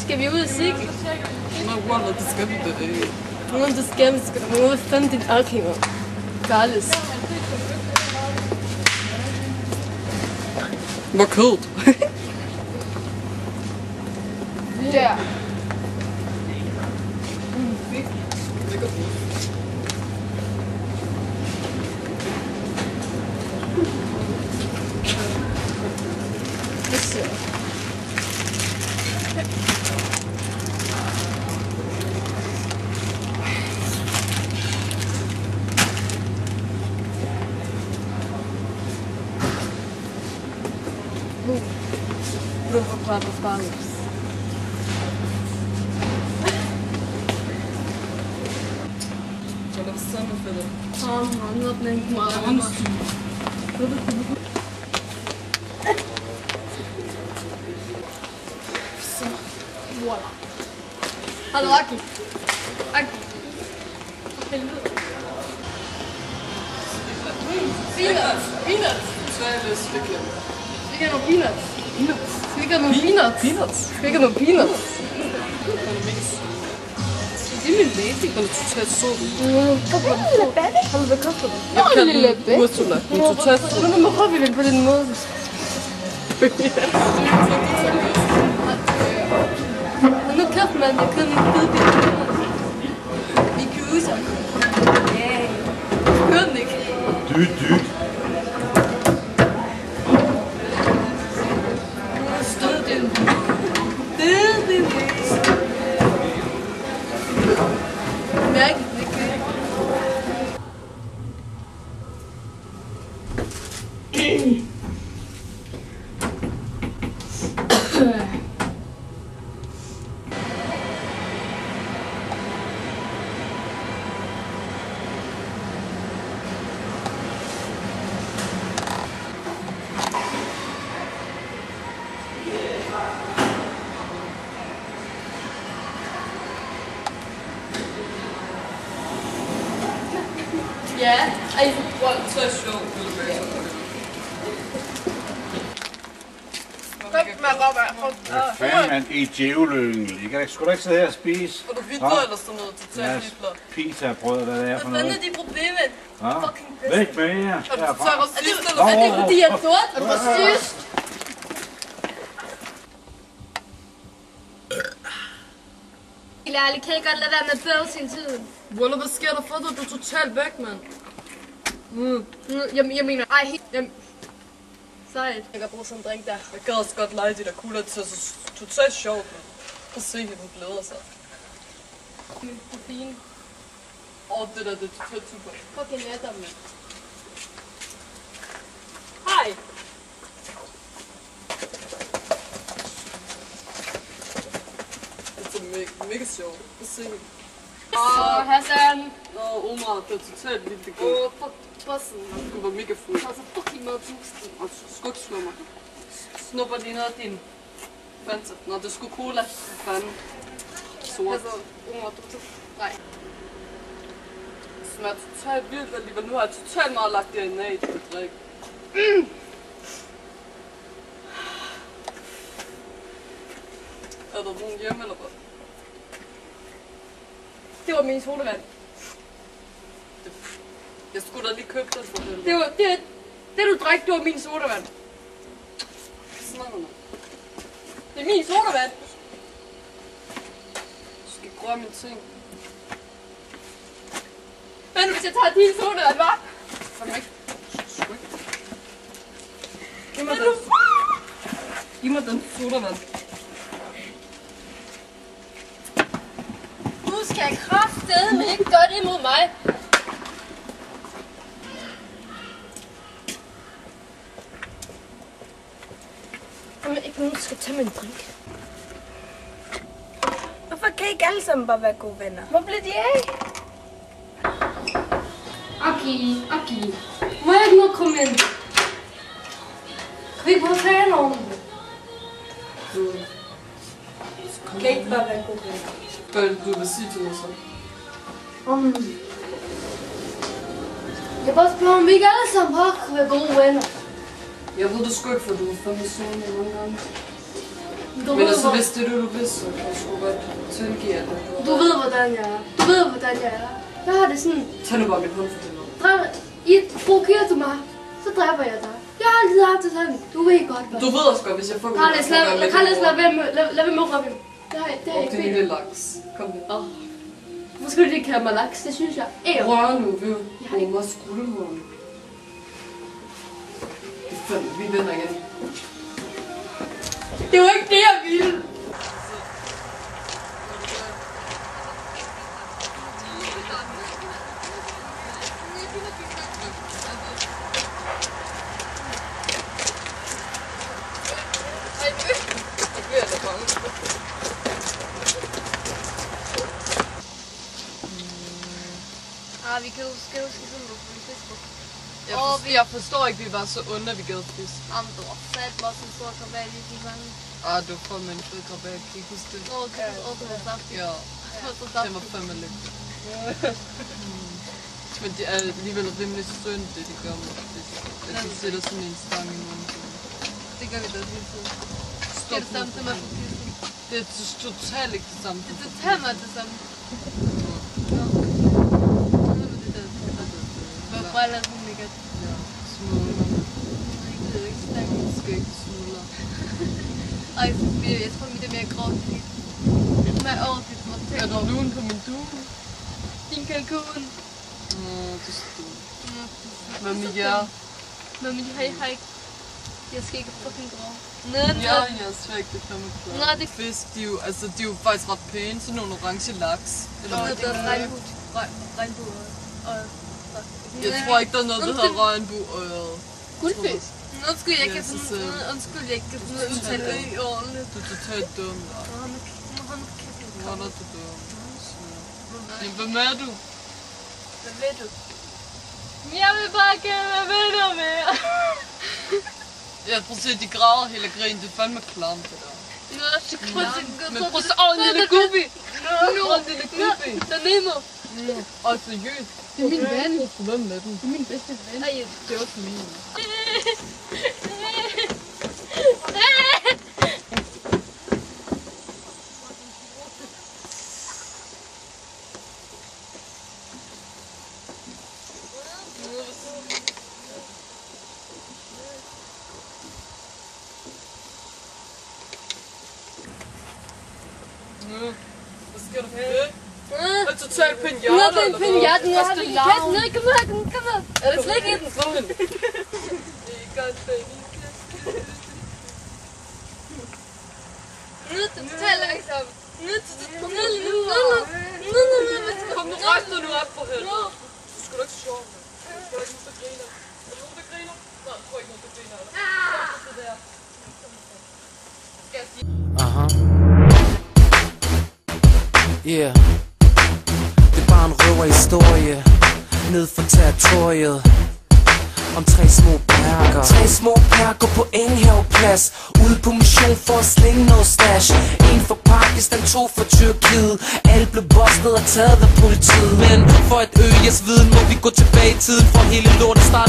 Skal vi ud og cykle? Nå, Waller, det skal vi da ikke. Nå, det skal vi. Skal du ud og finde dit alkinger? Gales. Hvor kødt. Der. Rumpa på Spaniens. Var det samme for det? Han har den meget. Så, voilà. Hallo, Aki. Aki. Peanuts. Peanuts. Sværløs vikler. Skal vi have nogle peanuts? Skal vi ikke have nogle peanuts? Skal vi ikke have nogle peanuts? Det er min baby. Den er totalt sød. Har du hvad koster det? Jeg kalder den Ursula. Den er totalt sød. Men hvorfor vil den på den måde? Nu kæft man, jeg kan ikke vide det. Vi kuser. Ja. Hør den ikke? Dyt. Ja, ej, Så er sjovt. Hvad fanden, man? I djæveløen. I kan sgu da ikke sidde her og spise. Får du pizza eller sådan noget? Totalt hipler. Pizza-brød, hvad det er for hvad noget. fanden er de problemer? Fucking bedst. Væk med jer. Er du Herfra. så racist eller Er hvad? det fordi jeg er sort? Er du racist? Helt ærligt, kan I godt lade være med bøvs hele tiden? Waller, hvad sker der for dig? Du er totalt væk, mand. Jeg mener, ej, helt... Sejt. Jeg kan bruge sådan en drink der. Jeg gad også godt lege de der kugler til så totalt sjovt, mand. Prøv at se, hun glæder sig. Det er fint. Det der, det er totalt super. Fucking netter, mand. Hej! Det er mega sjovt. Prøv at se hende. Hassan. Omar, det er totalt vildt, det går. Fuck, bossen. Du var mega fuld. Jeg har så fucking meget tusind. Og skuk snupper. Snupper lige noget af din Fanta. Nå, det er sgu cola. Fanden. Sort. Altså, Omar, du er nej. Det smager totalt vildt alligevel. Nu har jeg totalt meget lagt DNA i det drik. Er der nogen hjemme eller hvad? Det var min sodavand. Jeg skulle da lige købe den for helvede. Det du drik, det var min sodavand. Hvad snakker du? Det er min sodavand. Du skal ikke røre mine ting. Hvad nu, hvis jeg tager din sodavand, hva'? Kom ikke. Sgu ikke. Giv mig den sodavand. Du skal kraftedeme ikke gøre det imod mig. Jamen, ikke nogen, der skal tage mig en drink. Hvorfor kan I ikke alle sammen bare være gode venner? Hvor blev de af? Aki. Må jeg ikke må komme ind? Kan vi ikke bare tale om det? Kan I ikke bare være gode venner? Hvad er det, du vil sige til mig så? Jeg bare spørger, om vi ikke alle sammen bare kan være gode venner. Jeg ved det sgu ikke, for du er fandme søvnig mange gange. Men altså, hvis det er du vil, så kan jeg sgu godt tilgive det. Du ved, hvordan jeg er. Du ved, hvordan jeg er. Jeg har det sådan... Tag nu bare min hånd for det. Provokerer du mig, så dræber jeg dig. Jeg har altid haft det sådan. Du ved godt, hvad. Du ved også godt, hvis jeg får... Carles, lad være med at råbe. Det har jeg ikke det er lille laks. Kom med. Hvorfor skulle du ikke kalde mig laks? Det synes jeg er. Rør nu, ved du. Jeg må skulderhånden. Det er fandme, vi vender igen. Det var ikke det, jeg ville. Vi kan jo skrive sådan noget på Facebook. Jeg forstår ikke, vi var så onde, at vi gad fisk. Jamen, det var fat også en stor kabal i de gange. Du får med en fed grabal, kan I huske det? Det var saftigt. Ja, det var fandme lækkert. Men det er alligevel rimelig synd, det de gør med fisk. At de sætter sådan en stang i munden. Det gør vi da hele tiden. Det er det samme som at få fisk. Det er totalt ikke det samme. Det er totalt meget det samme. Hvorfor er det sådan lækkert? Ja, smugler. Det er ikke stærkt. Skæg smugler. Ej, jeg tror, mit er mere grovt. Nej, overfyldt mig til. Er der lun på min due? Din kalkun. Det er stort. Hvad med jer? Men jeg har ikke... Jeg skal ikke fucking grove. Ja, jeg er svært, det er fandme klart. Nej, det... Fisk, de er jo faktisk ret pæne, sådan nogle orange laks. Eller det er regnbue. Jeg tror ikke, der er noget, der hedder regnbueøret. Guldfisk? Undskyld, jeg kan sådan noget udtale ø ordentligt. Du er totalt dum, ja. Hvor er du dum? Jamen, hvem er du? Hvad ved du? Jeg vil bare gerne være venner med jer. Ja, prøv at se, de græder hele grin. Det er fandme klamt, det der. Men prøv at se, en lille gubbi! En lille gubbi! Der er Nemo. Seriøst. Det er min ven. Hvem er den? Det er min bedste ven. Ej, Det er også min. Hvad sker der for det? Det er totalt pinjata. Nu er det en pinjata. Nu har vi en kasse ned. Kom her. Er det slik i den? nu er det totalt langsomt. Kom nu, rejs dig nu op for helvede. Du skal da ikke sjove. Du skal da ikke nogen, der griner. Er der nogen, der griner? Nej, jeg tror ikke nogen, der griner. Yeah. Det er bare en røverhistorie ned for territoriet om tre små perker på Enghaveplads, ude på mission for at slinge noget stash. En for Pakistan, to for Tyrkiet. Alle blev bustet og taget af politiet. Men for at øge jeres viden må vi gå tilbage i tiden, for hele lortet starter